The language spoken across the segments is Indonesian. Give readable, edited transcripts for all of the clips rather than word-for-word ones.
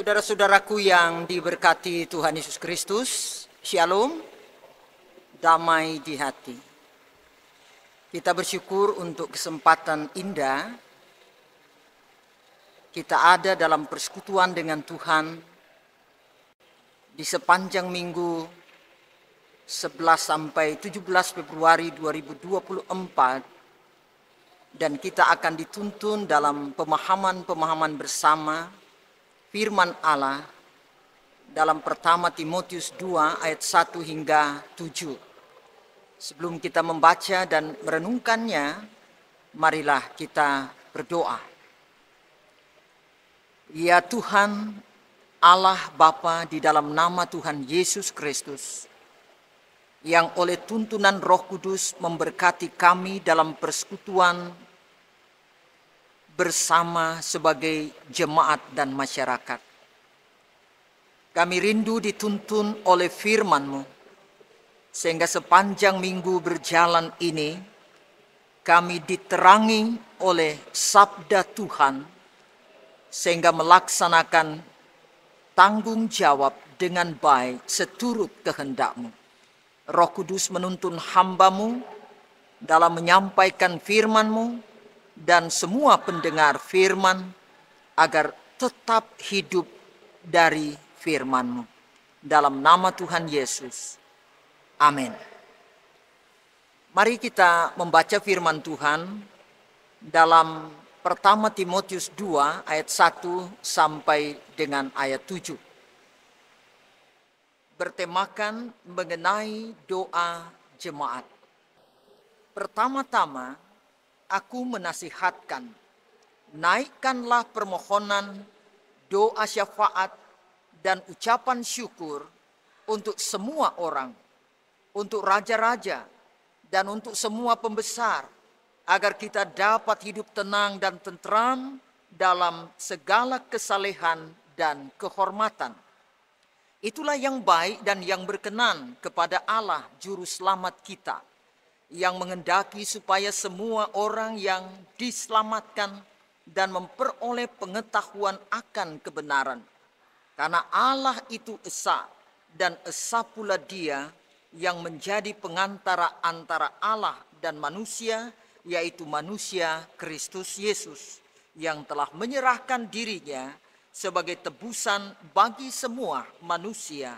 Saudara-saudaraku yang diberkati Tuhan Yesus Kristus, Shalom, damai di hati. Kita bersyukur untuk kesempatan indah kita ada dalam persekutuan dengan Tuhan di sepanjang minggu 11 sampai 17 Februari 2024, dan kita akan dituntun dalam pemahaman-pemahaman bersama firman Allah dalam pertama Timotius 2 ayat 1 hingga 7. Sebelum kita membaca dan merenungkannya, marilah kita berdoa. Ya Tuhan, Allah Bapa, di dalam nama Tuhan Yesus Kristus, yang oleh tuntunan Roh Kudus memberkati kami dalam persekutuan bersama sebagai jemaat dan masyarakat. Kami rindu dituntun oleh firman-Mu, sehingga sepanjang minggu berjalan ini, kami diterangi oleh sabda Tuhan, sehingga melaksanakan tanggung jawab dengan baik seturut kehendak-Mu. Roh Kudus menuntun hamba-Mu dalam menyampaikan firman-Mu, dan semua pendengar firman agar tetap hidup dari firman-Mu. Dalam nama Tuhan Yesus. Amin. Mari kita membaca firman Tuhan dalam pertama Timotius 2 ayat 1 sampai dengan ayat 7. Bertemakan mengenai doa jemaat. Pertama-tama, aku menasihatkan, naikkanlah permohonan, doa syafaat, dan ucapan syukur untuk semua orang, untuk raja-raja, dan untuk semua pembesar, agar kita dapat hidup tenang dan tentram dalam segala kesalehan dan kehormatan. Itulah yang baik dan yang berkenan kepada Allah Juru Selamat kita, yang menghendaki supaya semua orang yang diselamatkan dan memperoleh pengetahuan akan kebenaran. Karena Allah itu esa, dan esa pula Dia yang menjadi pengantara antara Allah dan manusia, yaitu manusia Kristus Yesus, yang telah menyerahkan dirinya sebagai tebusan bagi semua manusia.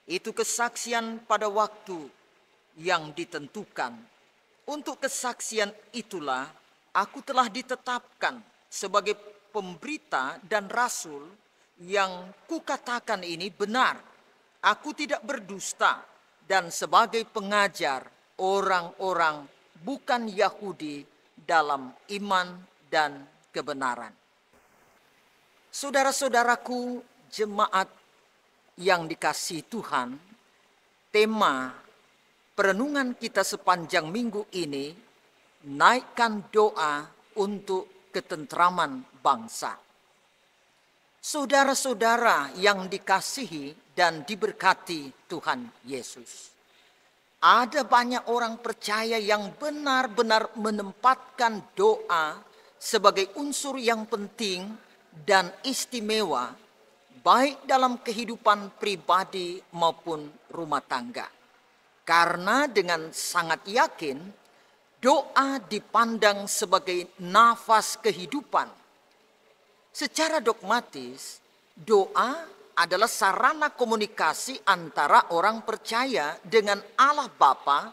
Itu kesaksian pada waktu yang ditentukan. Untuk kesaksian itulah aku telah ditetapkan sebagai pemberita dan rasul. Yang kukatakan ini benar. Aku tidak berdusta, dan sebagai pengajar orang-orang bukan Yahudi dalam iman dan kebenaran. Saudara-saudaraku, jemaat yang dikasihi Tuhan, tema perenungan kita sepanjang minggu ini, naikkan doa untuk ketentraman bangsa. Saudara-saudara yang dikasihi dan diberkati Tuhan Yesus, ada banyak orang percaya yang benar-benar menempatkan doa sebagai unsur yang penting dan istimewa, baik dalam kehidupan pribadi maupun rumah tangga. Karena dengan sangat yakin, doa dipandang sebagai nafas kehidupan. Secara dogmatis, doa adalah sarana komunikasi antara orang percaya dengan Allah Bapa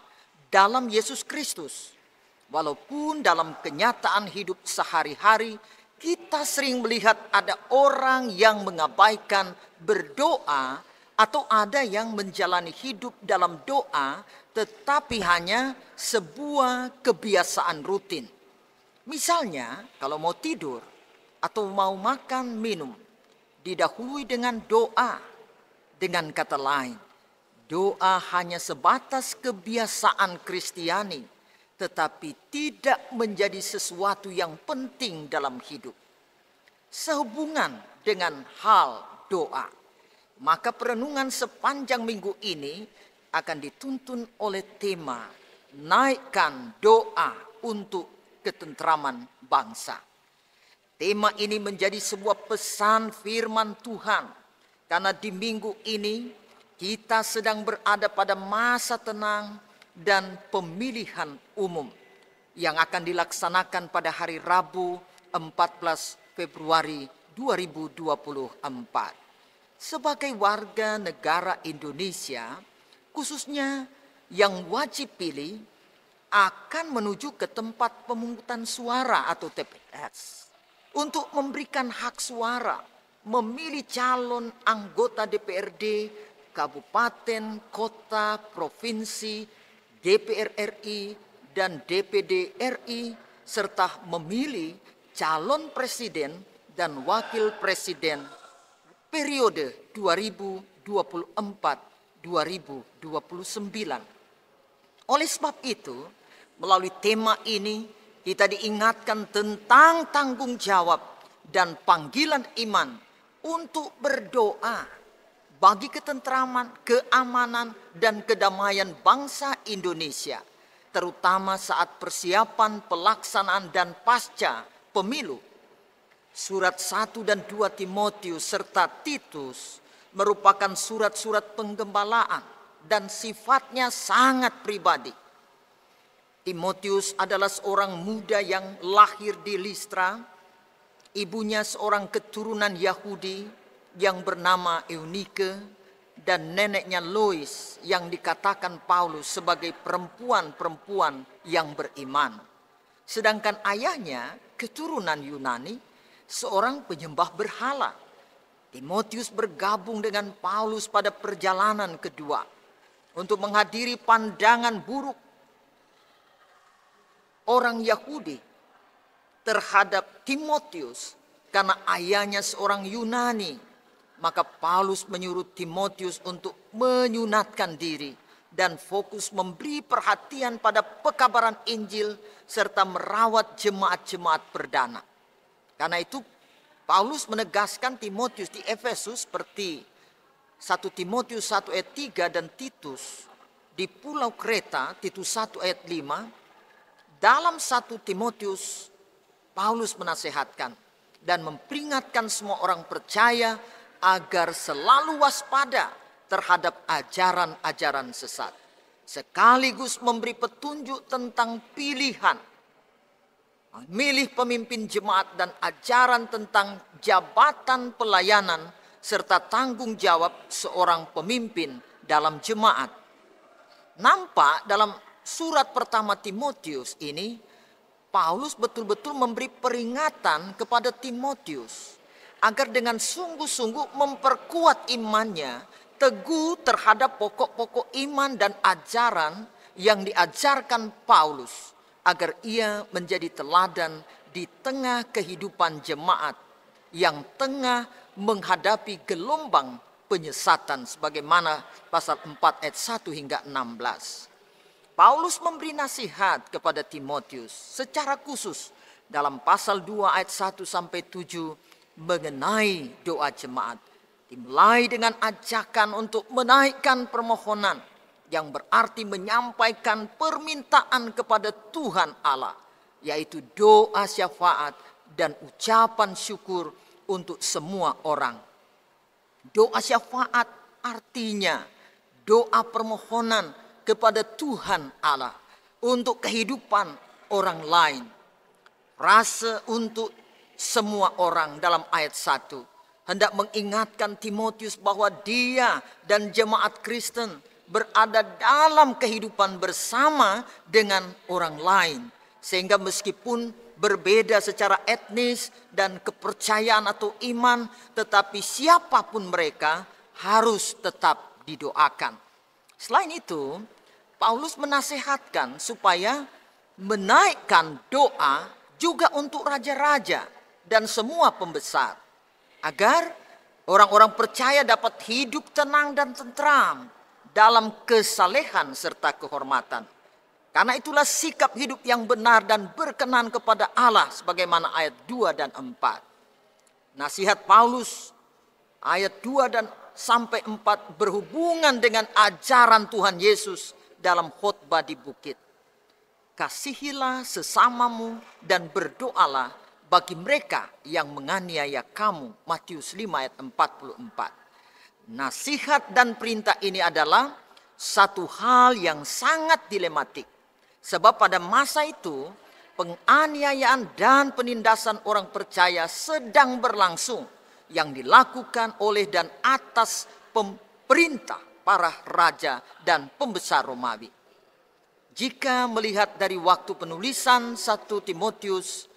dalam Yesus Kristus. Walaupun dalam kenyataan hidup sehari-hari, kita sering melihat ada orang yang mengabaikan berdoa, atau ada yang menjalani hidup dalam doa tetapi hanya sebuah kebiasaan rutin. Misalnya, kalau mau tidur atau mau makan minum, didahului dengan doa. Dengan kata lain, doa hanya sebatas kebiasaan Kristiani, tetapi tidak menjadi sesuatu yang penting dalam hidup. Sehubungan dengan hal doa, maka perenungan sepanjang minggu ini akan dituntun oleh tema naikkan doa untuk ketentraman bangsa. Tema ini menjadi sebuah pesan firman Tuhan Karena di minggu ini kita sedang berada pada masa tenang dan pemilihan umum yang akan dilaksanakan pada hari Rabu 14 Februari 2024. Sebagai warga negara Indonesia, khususnya yang wajib pilih, akan menuju ke tempat pemungutan suara atau TPS untuk memberikan hak suara, memilih calon anggota DPRD, kabupaten, kota, provinsi, DPR RI, dan DPD RI, serta memilih calon presiden dan wakil presiden periode 2024-2029. Oleh sebab itu, melalui tema ini kita diingatkan tentang tanggung jawab dan panggilan iman untuk berdoa bagi ketentraman, keamanan, dan kedamaian bangsa Indonesia, terutama saat persiapan pelaksanaan dan pasca pemilu. Surat 1 dan 2 Timotius serta Titus merupakan surat-surat penggembalaan dan sifatnya sangat pribadi. Timotius adalah seorang muda yang lahir di Listra. Ibunya seorang keturunan Yahudi yang bernama Eunike dan neneknya Lois yang dikatakan Paulus sebagai perempuan-perempuan yang beriman. Sedangkan ayahnya keturunan Yunani, seorang penyembah berhala. Timotius bergabung dengan Paulus pada perjalanan kedua untuk menghadiri pandangan buruk orang Yahudi terhadap Timotius karena ayahnya seorang Yunani. Maka Paulus menyuruh Timotius untuk menyunatkan diri dan fokus memberi perhatian pada pekabaran Injil serta merawat jemaat-jemaat perdana. Karena itu Paulus menegaskan Timotius di Efesus seperti 1 Timotius 1 ayat 3 dan Titus di Pulau Kreta, Titus 1 ayat 5. Dalam 1 Timotius, Paulus menasehatkan dan memperingatkan semua orang percaya agar selalu waspada terhadap ajaran-ajaran sesat. Sekaligus memberi petunjuk tentang pilihan, memilih pemimpin jemaat dan ajaran tentang jabatan pelayanan serta tanggung jawab seorang pemimpin dalam jemaat. Nampak dalam surat pertama Timotius ini, Paulus betul-betul memberi peringatan kepada Timotius agar dengan sungguh-sungguh memperkuat imannya, teguh terhadap pokok-pokok iman dan ajaran yang diajarkan Paulus, agar ia menjadi teladan di tengah kehidupan jemaat yang tengah menghadapi gelombang penyesatan sebagaimana pasal 4 ayat 1 hingga 16. Paulus memberi nasihat kepada Timotius secara khusus dalam pasal 2 ayat 1 sampai 7 mengenai doa jemaat. Dimulai dengan ajakan untuk menaikkan permohonan yang berarti menyampaikan permintaan kepada Tuhan Allah, yaitu doa syafaat dan ucapan syukur untuk semua orang. Doa syafaat artinya doa permohonan kepada Tuhan Allah untuk kehidupan orang lain. Frase untuk semua orang dalam ayat 1 hendak mengingatkan Timotius bahwa dia dan jemaat Kristen berada dalam kehidupan bersama dengan orang lain. Sehingga meskipun berbeda secara etnis dan kepercayaan atau iman, tetapi siapapun mereka harus tetap didoakan. Selain itu, Paulus menasehatkan supaya menaikkan doa juga untuk raja-raja dan semua pembesar, agar orang-orang percaya dapat hidup tenang dan tentram dalam kesalehan serta kehormatan. Karena itulah sikap hidup yang benar dan berkenan kepada Allah sebagaimana ayat 2 dan 4. Nasihat Paulus ayat 2 dan sampai 4 berhubungan dengan ajaran Tuhan Yesus dalam khotbah di bukit. Kasihilah sesamamu dan berdoalah bagi mereka yang menganiaya kamu. Matius 5 ayat 44. Nasihat dan perintah ini adalah satu hal yang sangat dilematik. Sebab pada masa itu penganiayaan dan penindasan orang percaya sedang berlangsung yang dilakukan oleh dan atas pemerintah para raja dan pembesar Romawi. Jika melihat dari waktu penulisan 1 Timotius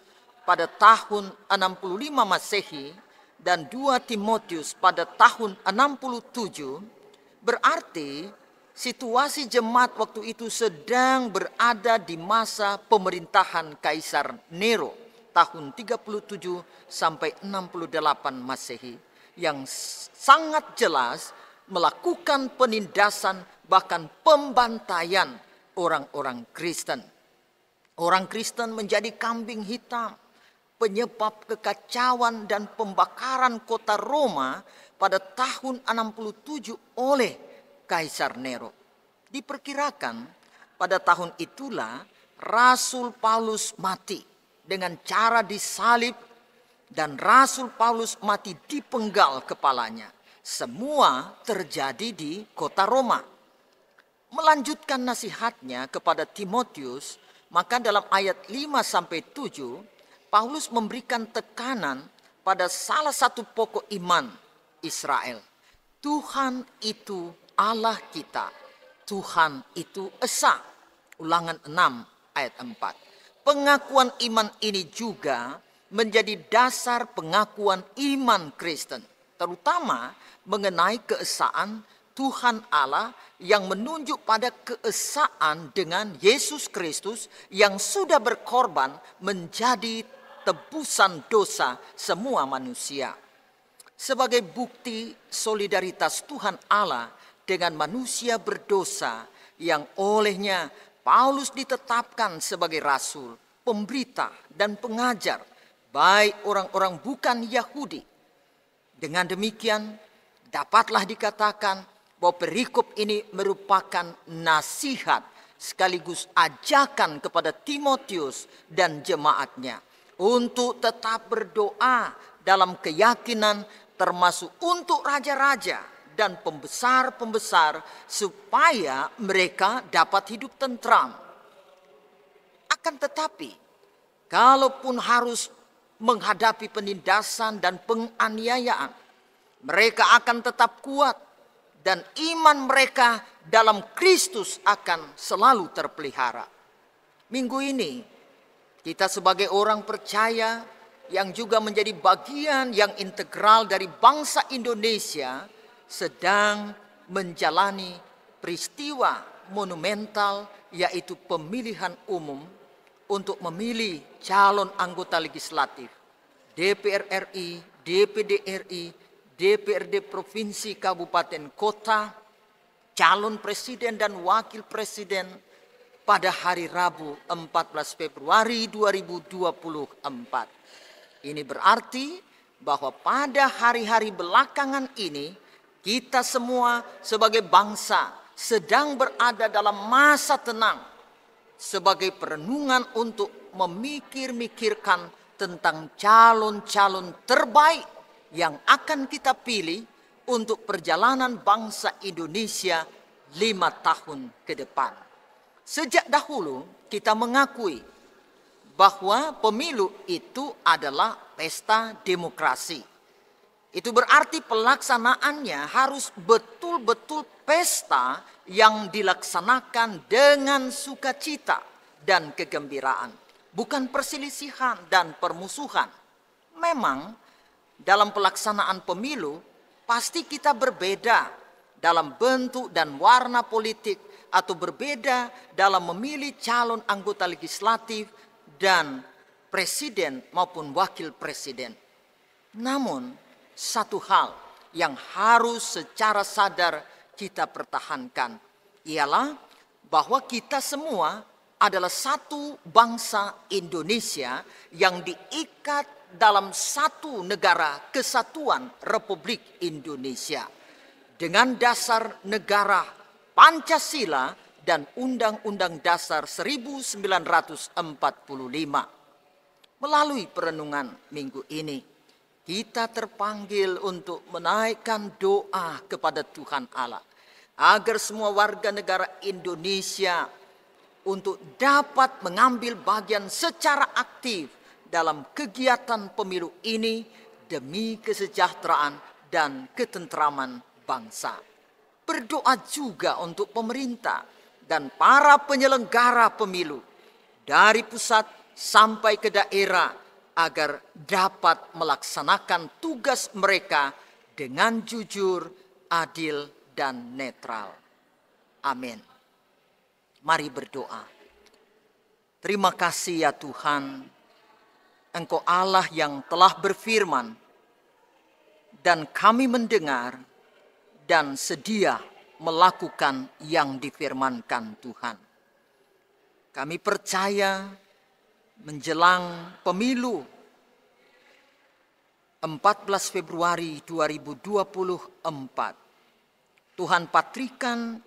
pada tahun 65 Masehi dan 2 Timotius pada tahun 67, berarti situasi jemaat waktu itu sedang berada di masa pemerintahan Kaisar Nero tahun 37 sampai 68 Masehi yang sangat jelas melakukan penindasan bahkan pembantaian orang-orang Kristen. Orang Kristen menjadi kambing hitam, penyebab kekacauan dan pembakaran kota Roma pada tahun 67 oleh Kaisar Nero. Diperkirakan pada tahun itulah Rasul Paulus mati dengan cara disalib dan Rasul Paulus mati dipenggal kepalanya. Semua terjadi di kota Roma. Melanjutkan nasihatnya kepada Timotius, maka dalam ayat 5-7 Paulus memberikan tekanan pada salah satu pokok iman Israel. Tuhan itu Allah kita. Tuhan itu Esa. Ulangan 6 ayat 4. Pengakuan iman ini juga menjadi dasar pengakuan iman Kristen. Terutama mengenai keesaan Tuhan Allah yang menunjuk pada keesaan dengan Yesus Kristus yang sudah berkorban menjadi tebusan dosa semua manusia. Sebagai bukti solidaritas Tuhan Allah dengan manusia berdosa yang olehnya Paulus ditetapkan sebagai rasul, pemberita dan pengajar baik orang-orang bukan Yahudi. Dengan demikian dapatlah dikatakan bahwa perikop ini merupakan nasihat sekaligus ajakan kepada Timotius dan jemaatnya untuk tetap berdoa dalam keyakinan termasuk untuk raja-raja dan pembesar-pembesar supaya mereka dapat hidup tentram. Akan tetapi, kalaupun harus menghadapi penindasan dan penganiayaan, mereka akan tetap kuat dan iman mereka dalam Kristus akan selalu terpelihara. Minggu ini, kita sebagai orang percaya yang juga menjadi bagian yang integral dari bangsa Indonesia sedang menjalani peristiwa monumental yaitu pemilihan umum untuk memilih calon anggota legislatif, DPR RI, DPD RI, DPRD Provinsi Kabupaten Kota, calon presiden dan wakil presiden pada hari Rabu 14 Februari 2024. Ini berarti bahwa pada hari-hari belakangan ini kita semua sebagai bangsa sedang berada dalam masa tenang sebagai perenungan untuk memikir-mikirkan tentang calon-calon terbaik yang akan kita pilih untuk perjalanan bangsa Indonesia 5 tahun ke depan. Sejak dahulu kita mengakui bahwa pemilu itu adalah pesta demokrasi. Itu berarti pelaksanaannya harus betul-betul pesta yang dilaksanakan dengan sukacita dan kegembiraan, bukan perselisihan dan permusuhan. Memang dalam pelaksanaan pemilu pasti kita berbeda dalam bentuk dan warna politik atau berbeda dalam memilih calon anggota legislatif dan presiden maupun wakil presiden. Namun satu hal yang harus secara sadar kita pertahankan ialah bahwa kita semua adalah satu bangsa Indonesia yang diikat dalam satu negara kesatuan Republik Indonesia dengan dasar negara Pancasila dan Undang-Undang Dasar 1945. Melalui perenungan minggu ini, kita terpanggil untuk menaikkan doa kepada Tuhan Allah, agar semua warga negara Indonesia untuk dapat mengambil bagian secara aktif dalam kegiatan pemilu ini demi kesejahteraan dan ketentraman bangsa. Berdoa juga untuk pemerintah dan para penyelenggara pemilu dari pusat sampai ke daerah agar dapat melaksanakan tugas mereka dengan jujur, adil, dan netral. Amin. Mari berdoa. Terima kasih ya Tuhan, Engkau Allah yang telah berfirman dan kami mendengar dan sedia melakukan yang difirmankan Tuhan. Kami percaya menjelang pemilu 14 Februari 2024, Tuhan patrikan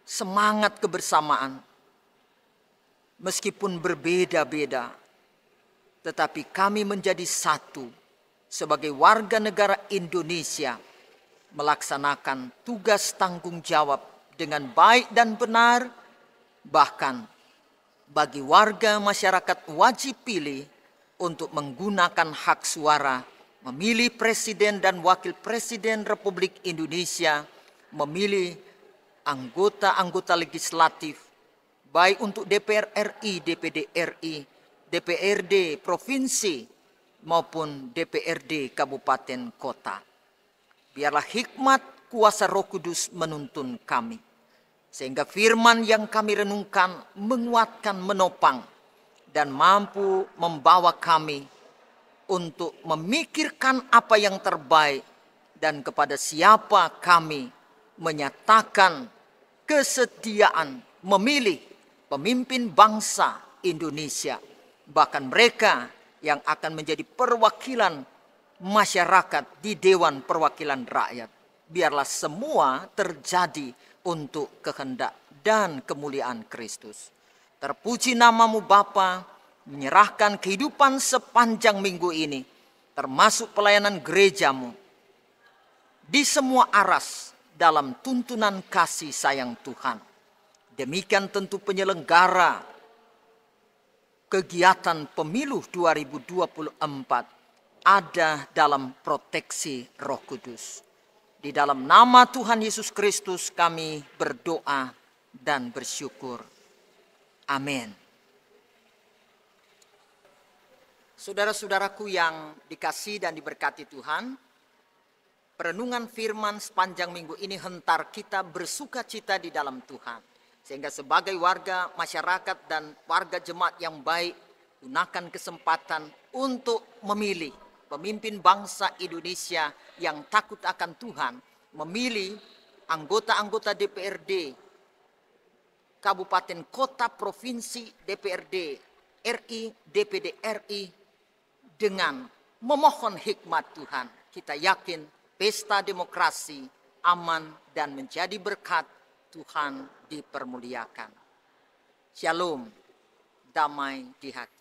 semangat kebersamaan. Meskipun berbeda-beda, tetapi kami menjadi satu sebagai warga negara Indonesia, melaksanakan tugas tanggung jawab dengan baik dan benar. Bahkan bagi warga masyarakat wajib pilih untuk menggunakan hak suara, memilih presiden dan wakil presiden Republik Indonesia, memilih anggota-anggota legislatif, baik untuk DPR RI, DPD RI, DPRD provinsi, maupun DPRD kabupaten kota. Biarlah hikmat kuasa Roh Kudus menuntun kami, sehingga firman yang kami renungkan menguatkan, menopang, dan mampu membawa kami untuk memikirkan apa yang terbaik dan kepada siapa kami menyatakan kesediaan memilih pemimpin bangsa Indonesia, bahkan mereka yang akan menjadi perwakilan masyarakat di Dewan Perwakilan Rakyat. Biarlah semua terjadi untuk kehendak dan kemuliaan Kristus. Terpuji namamu Bapa, menyerahkan kehidupan sepanjang minggu ini, termasuk pelayanan gerejamu, di semua aras dalam tuntunan kasih sayang Tuhan. Demikian tentu penyelenggara kegiatan pemilu 2024 ada dalam proteksi Roh Kudus. Di dalam nama Tuhan Yesus Kristus kami berdoa dan bersyukur. Amin. Saudara-saudaraku yang dikasihi dan diberkati Tuhan, perenungan firman sepanjang minggu ini hentar kita bersuka cita di dalam Tuhan. Sehingga sebagai warga masyarakat dan warga jemaat yang baik, gunakan kesempatan untuk memilih pemimpin bangsa Indonesia yang takut akan Tuhan, memilih anggota-anggota DPRD, kabupaten kota provinsi, DPRD RI, DPD RI, dengan memohon hikmat Tuhan. Kita yakin pesta demokrasi aman dan menjadi berkat. Tuhan dipermuliakan. Shalom, damai di hati.